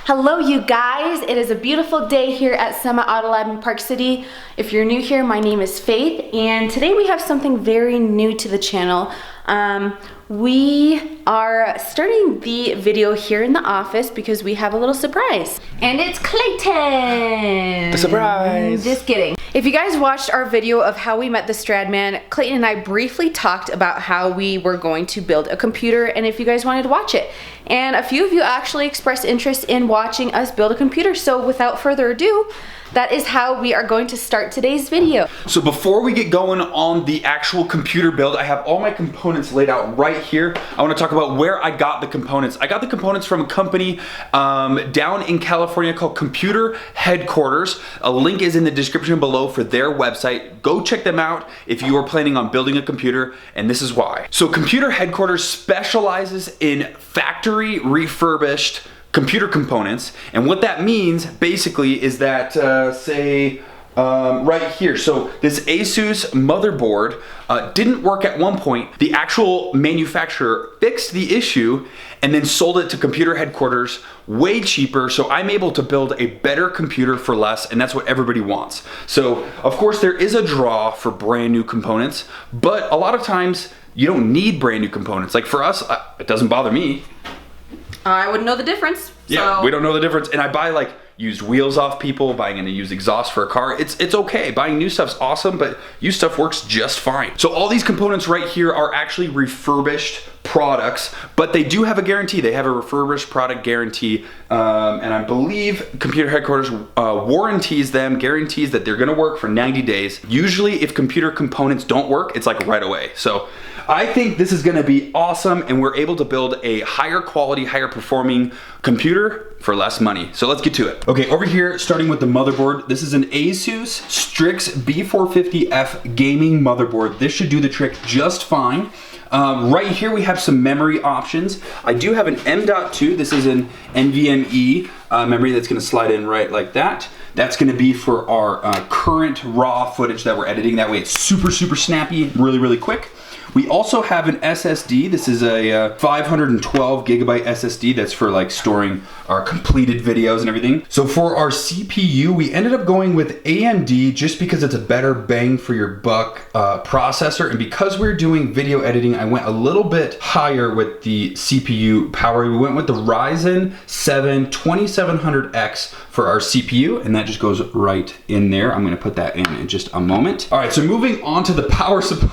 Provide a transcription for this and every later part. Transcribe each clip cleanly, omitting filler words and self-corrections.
Hello you guys, it is a beautiful day here at Summit Auto Lab in Park City. If you're new here, my name is Faith, and today we have something very new to the channel. We are starting the video here in the office because we have a little surprise. And it's Clayton! The surprise! Just kidding. If you guys watched our video of how we met the Stradman, Clayton and I briefly talked about how we were going to build a computer and if you guys wanted to watch it. And a few of you actually expressed interest in watching us build a computer, so without further ado, that is how we are going to start today's video. So before we get going on the actual computer build, I have all my components laid out right here. I want to talk about where I got the components. I got the components from a company down in California called Computer Headquarters. A link is in the description below for their website. Go check them out if you are planning on building a computer, and this is why. So Computer Headquarters specializes in factory refurbished computer components, and what that means basically is that right here, so this Asus motherboard didn't work at one point. The actual manufacturer fixed the issue and then sold it to Computer Headquarters way cheaper, so I'm able to build a better computer for less, and that's what everybody wants. So of course there is a draw for brand new components, but a lot of times you don't need brand new components. Like for us, it doesn't bother me. I wouldn't know the difference. Yeah, so. we don't know the difference. And I buy like used wheels off people, buying a used exhaust for a car. It's okay. Buying new stuff's awesome, but used stuff works just fine. So all these components right here are actually refurbished products, but they do have a guarantee. They have a refurbished product guarantee, and I believe Computer Headquarters guarantees that they're gonna work for 90 days. Usually if computer components don't work, it's like right away. So I think this is gonna be awesome, and we're able to build a higher quality, higher performing computer for less money. So let's get to it. Okay, over here, starting with the motherboard, this is an Asus Strix B450F gaming motherboard. This should do the trick just fine. Right here we have some memory options. I do have an M.2. This is an NVMe memory that's gonna slide in right like that. That's gonna be for our current raw footage that we're editing. That way it's super snappy, really quick. We also have an SSD. This is a 512 gigabyte SSD that's for like storing our completed videos and everything. So for our CPU, we ended up going with AMD just because it's a better bang for your buck processor. And because we're doing video editing, I went a little bit higher with the CPU power. We went with the Ryzen 7 2700X for our CPU, and that just goes right in there. I'm gonna put that in just a moment. All right, so moving on to the power supply.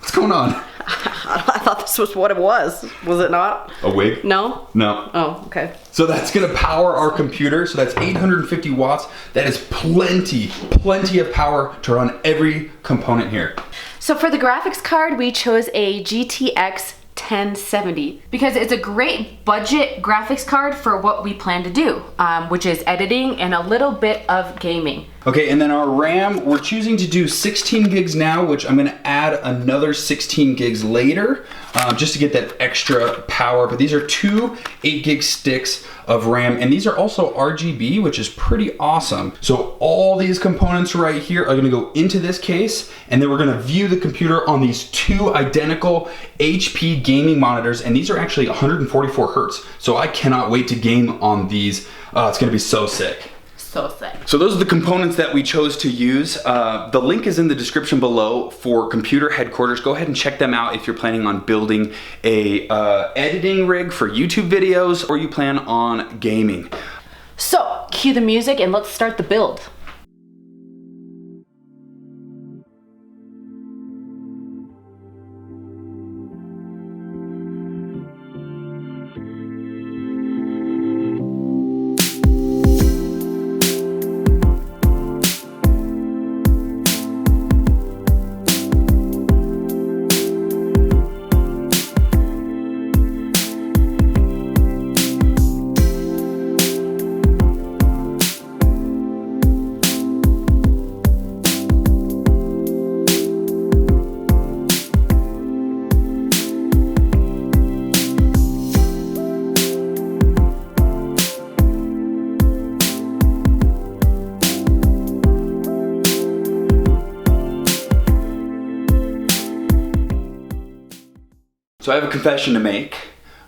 What's going on? I thought this was what it was. Was it not? A wig? No? No. Oh, okay. So that's gonna power our computer. So that's 850 watts. That is plenty of power to run every component here. So for the graphics card, we chose a GTX 1070 because it's a great budget graphics card for what we plan to do, which is editing and a little bit of gaming. Okay, and then our RAM, we're choosing to do 16 gigs now, which I'm gonna add another 16 gigs later, just to get that extra power. But these are two 8 gig sticks of RAM, and these are also RGB, which is pretty awesome. So all these components right here are gonna go into this case, and then we're gonna view the computer on these two identical HP gaming monitors, and these are actually 144 Hertz. So I cannot wait to game on these. It's gonna be so sick. So sick. So those are the components that we chose to use. The link is in the description below for Computer Headquarters. Go ahead and check them out if you're planning on building a editing rig for YouTube videos, or you plan on gaming. So cue the music and let's start the build. So I have a confession to make.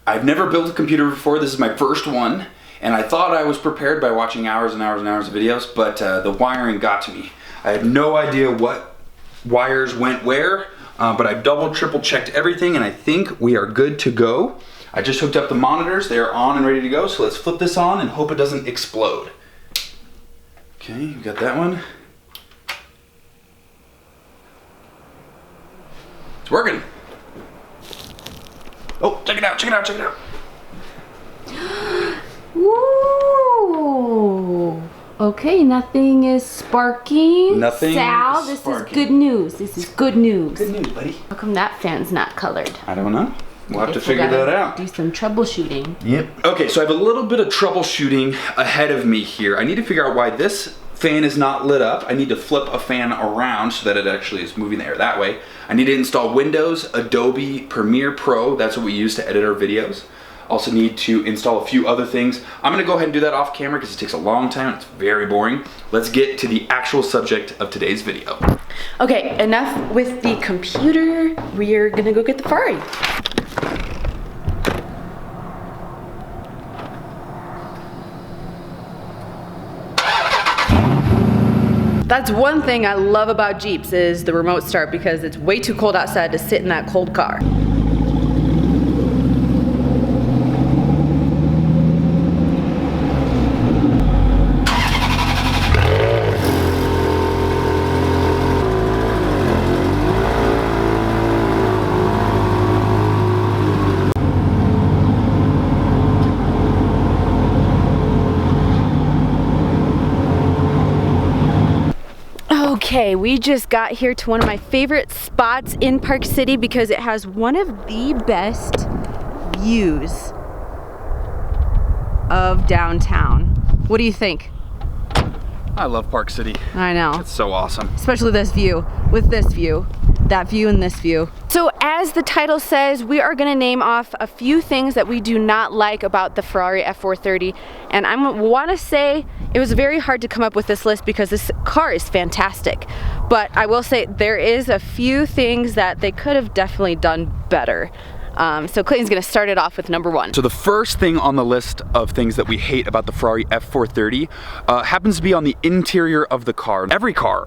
I've never built a computer before. This is my first one. And I thought I was prepared by watching hours and hours and hours of videos, but the wiring got to me. I had no idea what wires went where, but I double, triple checked everything, and I think we are good to go. I just hooked up the monitors. They are on and ready to go, so let's flip this on and hope it doesn't explode. Okay, you got that one. It's working. Oh, check it out, check it out, check it out. Woo! Okay, nothing is sparking. Nothing Sal, is this sparking. is good news. This is good news. Good news, buddy. How come that fan's not colored? I don't know. We'll have to Guess we figure gotta that out. Do some troubleshooting. Yep. Okay, so I have a little bit of troubleshooting ahead of me here. I need to figure out why this fan is not lit up. I need to flip a fan around so that it actually is moving the air that way. I need to install Windows, Adobe Premiere Pro. That's what we use to edit our videos. Also need to install a few other things. I'm gonna go ahead and do that off camera because it takes a long time. It's very boring. Let's get to the actual subject of today's video. Okay, enough with the computer. We're gonna go get the Ferrari. That's one thing I love about Jeeps is the remote start because it's way too cold outside to sit in that cold car. Okay, we just got here to one of my favorite spots in Park City because it has one of the best views of downtown. What do you think? I love Park City. I know. It's so awesome. Especially this view, with this view, that view and this view. So as the title says, we are gonna name off a few things that we do not like about the Ferrari F430. And I wanna say it was very hard to come up with this list because this car is fantastic. But I will say there is a few things that they could have definitely done better. So Clayton's gonna start it off with number one. So the first thing on the list of things that we hate about the Ferrari F430 happens to be on the interior of the car. Every car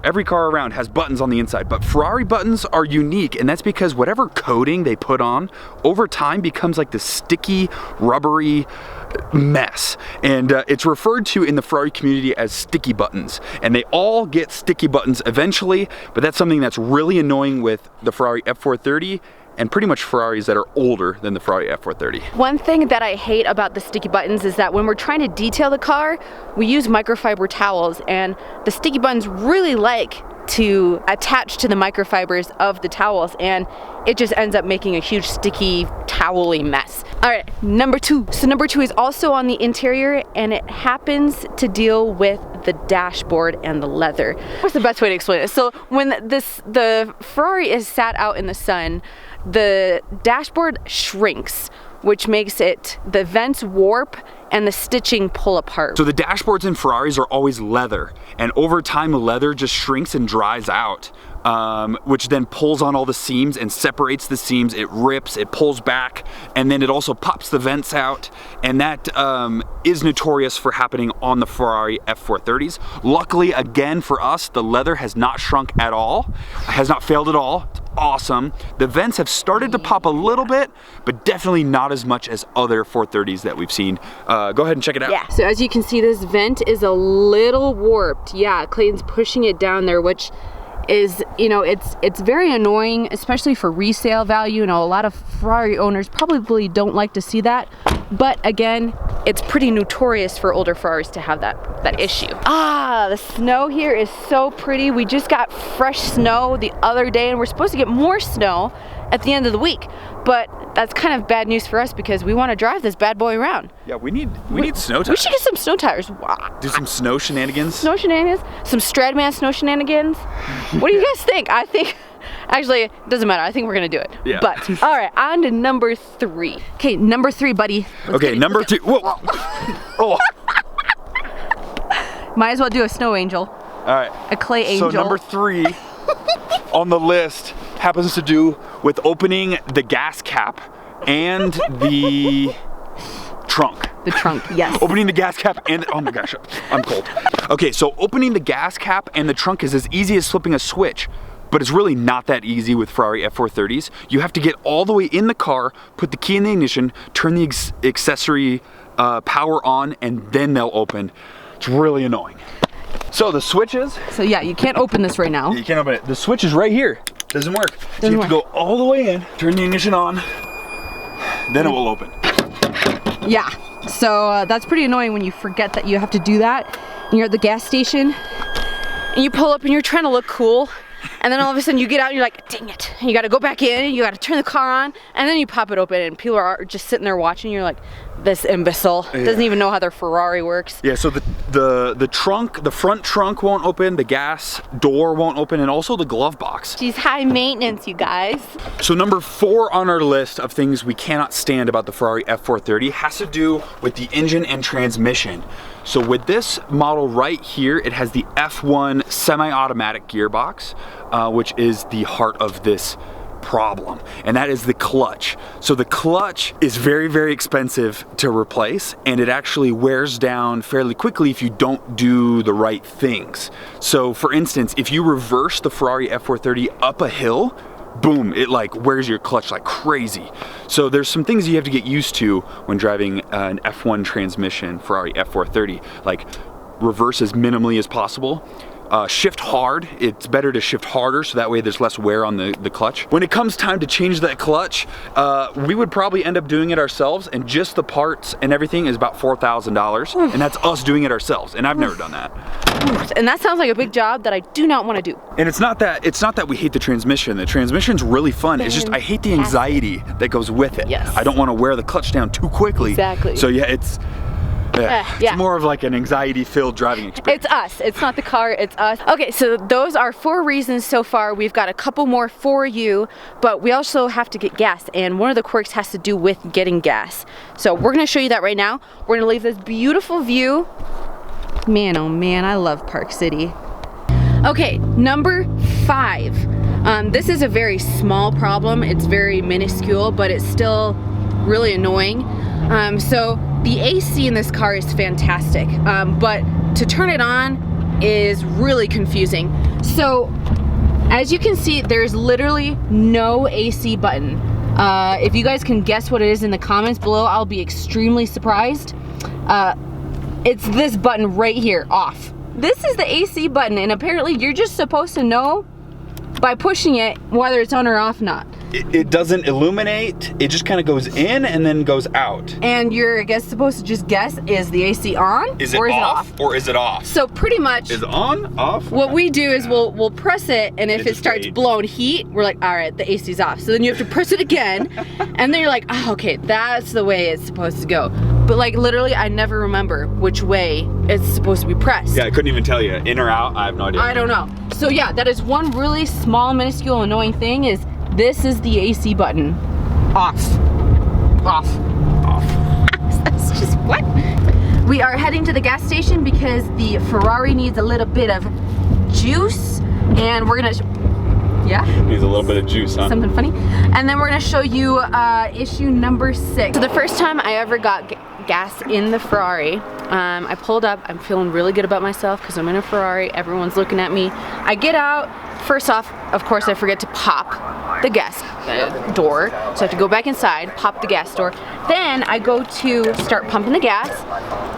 around has buttons on the inside, but Ferrari buttons are unique, and that's because whatever coating they put on over time becomes like this sticky, rubbery mess. And it's referred to in the Ferrari community as sticky buttons. And they all get sticky buttons eventually, but that's something that's really annoying with the Ferrari F430 and pretty much Ferraris that are older than the Ferrari F430. One thing that I hate about the sticky buttons is that when we're trying to detail the car, we use microfiber towels, and the sticky buttons really like to attach to the microfibers of the towels, and it just ends up making a huge sticky towely mess. All right, number two. So number two is also on the interior, and it happens to deal with the dashboard and the leather. What's the best way to explain it? So when the Ferrari is sat out in the sun, the dashboard shrinks, which makes the vents warp and the stitching pull apart. So the dashboards in Ferraris are always leather, and over time the leather just shrinks and dries out, which then pulls on all the seams and separates the seams. It rips, it pulls back, and then it also pops the vents out, and that is notorious for happening on the Ferrari F430s. Luckily, again, for us, the leather has not shrunk at all, has not failed at all. It's awesome. The vents have started to pop a little bit, but definitely not as much as other 430s that we've seen. Go ahead and check it out. Yeah, so as you can see, this vent is a little warped. Yeah, Clayton's pushing it down there, which is, you know, it's very annoying, especially for resale value. You know, a lot of Ferrari owners probably don't like to see that, but again, it's pretty notorious for older Ferraris to have that issue. Ah, the snow here is so pretty. We just got fresh snow the other day, and we're supposed to get more snow at the end of the week, but that's kind of bad news for us because we want to drive this bad boy around. Yeah, we need snow tires. We should get some snow tires. Wow. Do some snow shenanigans. Snow shenanigans, some Stradman snow shenanigans. What do you guys think? I think, actually, it doesn't matter. I think we're gonna do it. Yeah. But, all right, on to number three. Okay, number three, buddy. Okay, number two. Whoa. Oh. Might as well do a snow angel. All right. A clay angel. So number three on the list happens to do with opening the gas cap and the trunk. The trunk, yes. Opening the gas cap and, oh my gosh, I'm cold. Okay, so opening the gas cap and the trunk is as easy as flipping a switch, but it's really not that easy with Ferrari F430s. You have to get all the way in the car, put the key in the ignition, turn the accessory power on, and then they'll open. It's really annoying. So the switches. So yeah, you can't open this right now. You can't open it. The switch is right here. Doesn't work. So you have to go all the way in, turn the ignition on, then it will open. Yeah, so that's pretty annoying when you forget that you have to do that. And you're at the gas station, and you pull up and you're trying to look cool. And then all of a sudden you get out and you're like, dang it. And you gotta go back in, and you gotta turn the car on, and then you pop it open and people are just sitting there watching. You're like, this imbecile doesn't even know how their Ferrari works. Yeah, so the trunk, the front trunk won't open, the gas door won't open, and also the glove box. She's high maintenance, you guys. So number 4 on our list of things we cannot stand about the Ferrari F430 has to do with the engine and transmission. So with this model right here, it has the F1 semi-automatic gearbox, which is the heart of this problem, and that is the clutch. So the clutch is very, very expensive to replace, and it actually wears down fairly quickly if you don't do the right things. So for instance, if you reverse the Ferrari F430 up a hill, boom, it like wears your clutch like crazy. So there's some things you have to get used to when driving an F1 transmission Ferrari F430, like reverse as minimally as possible. Shift hard. It's better to shift harder so that way there's less wear on the clutch. When it comes time to change that clutch, we would probably end up doing it ourselves, and just the parts and everything is about $4,000, and that's us doing it ourselves, and I've never done that. And that sounds like a big job that I do not want to do. And it's not that we hate the transmission. The transmission's really fun. It's just I hate the anxiety that goes with it. Yes. I don't want to wear the clutch down too quickly. Exactly. So yeah, it's more of like an anxiety-filled driving experience. It's us. It's not the car, it's us. Okay, so those are 4 reasons so far. We've got a couple more for you, but we also have to get gas, and one of the quirks has to do with getting gas. So we're gonna show you that right now. We're gonna leave this beautiful view. Man, oh man, I love Park City. Okay, number 5. This is a very small problem. It's very minuscule, but it's still really annoying. So the AC in this car is fantastic, but to turn it on is really confusing. So as you can see, there's literally no AC button. If you guys can guess what it is in the comments below, I'll be extremely surprised. It's this button right here, off. This is the AC button, and apparently you're just supposed to know by pushing it whether it's on or off not. It doesn't illuminate, it just kind of goes in and then goes out. And you're, I guess, supposed to just guess, is the AC on is it or is off, it off? Or is it off? So pretty much, is it on, off? What we do is we'll press it, and if it starts wait. blowing heat, we're like, all right, the AC's off. So then you have to press it again, and then you're like, oh, okay, that's the way it's supposed to go. But like literally, I never remember which way it's supposed to be pressed. Yeah, I couldn't even tell you. In or out, I have no idea. I don't know. So yeah, that is one really small, minuscule, annoying thing is this is the AC button. Off. Off. Off. That's just what? We are heading to the gas station because the Ferrari needs a little bit of juice, and we're gonna, Needs a little bit of juice, huh? something funny. And then we're gonna show you issue number 6. So the first time I ever got gas in the Ferrari, I pulled up, I'm feeling really good about myself because I'm in a Ferrari, everyone's looking at me. I get out, first off, of course I forget to pop the gas door, so I have to go back inside, pop the gas door. Then I go to start pumping the gas,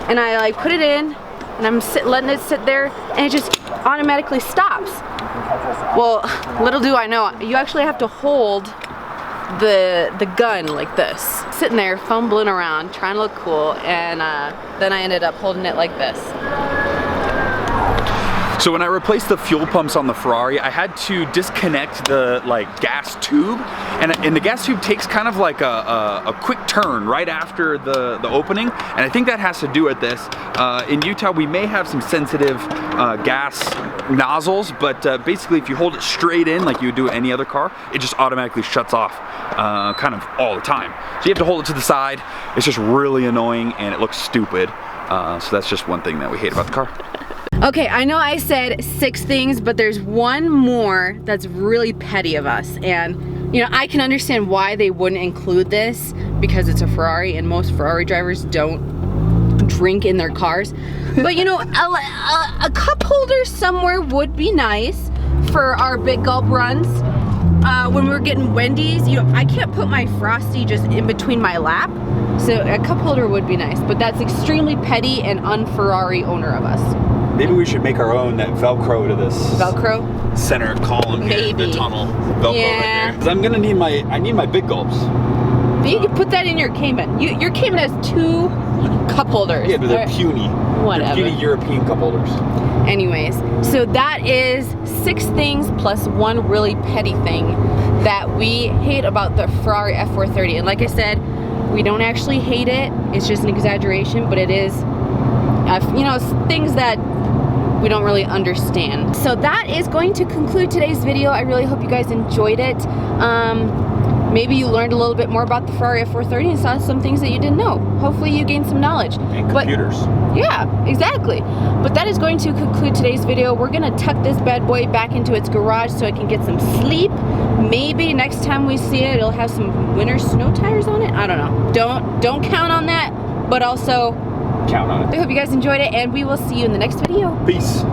and I like put it in, and I'm letting it sit there, and it just automatically stops. Well, little do I know, you actually have to hold the gun like this, sitting there fumbling around trying to look cool, and then I ended up holding it like this. So when I replaced the fuel pumps on the Ferrari, I had to disconnect the gas tube, and the gas tube takes kind of like a quick turn right after the opening, and I think that has to do with this. In Utah, we may have some sensitive gas nozzles, but basically if you hold it straight in like you would do any other car, it just automatically shuts off kind of all the time. So you have to hold it to the side. It's just really annoying, and it looks stupid. So that's just one thing that we hate about the car. Okay, I know I said 6 things, but there's one more that's really petty of us, and you know, I can understand why they wouldn't include this because it's a Ferrari, and most Ferrari drivers don't drink in their cars. But you know, a cup holder somewhere would be nice for our big gulp runs. When we're getting Wendy's, you know, I can't put my Frosty just in between my lap. So a cup holder would be nice, but that's extremely petty and un-Ferrari owner of us. Maybe we should make our own that Velcro to this. Velcro? Center column here, Maybe. the tunnel. Velcro right there. Because I'm gonna need I need my big gulps. But you can put that in your Cayman. Your Cayman has 2 cup holders. Yeah, but they're puny. Whatever. They're puny European cup holders. Anyways, so that is 6 things plus 1 really petty thing that we hate about the Ferrari F430. And like I said, we don't actually hate it. It's just an exaggeration, but it is, you know, things that we don't really understand. So that is going to conclude today's video. I really hope you guys enjoyed it. Maybe you learned a little bit more about the Ferrari F430 and saw some things that you didn't know. Hopefully you gained some knowledge. And computers. Yeah, exactly. But that is going to conclude today's video. We're gonna tuck this bad boy back into its garage so it can get some sleep. Maybe next time we see it, it'll have some winter snow tires on it. I don't know. Don't count on that, but also Count on it. I hope you guys enjoyed it, and we will see you in the next video. Peace.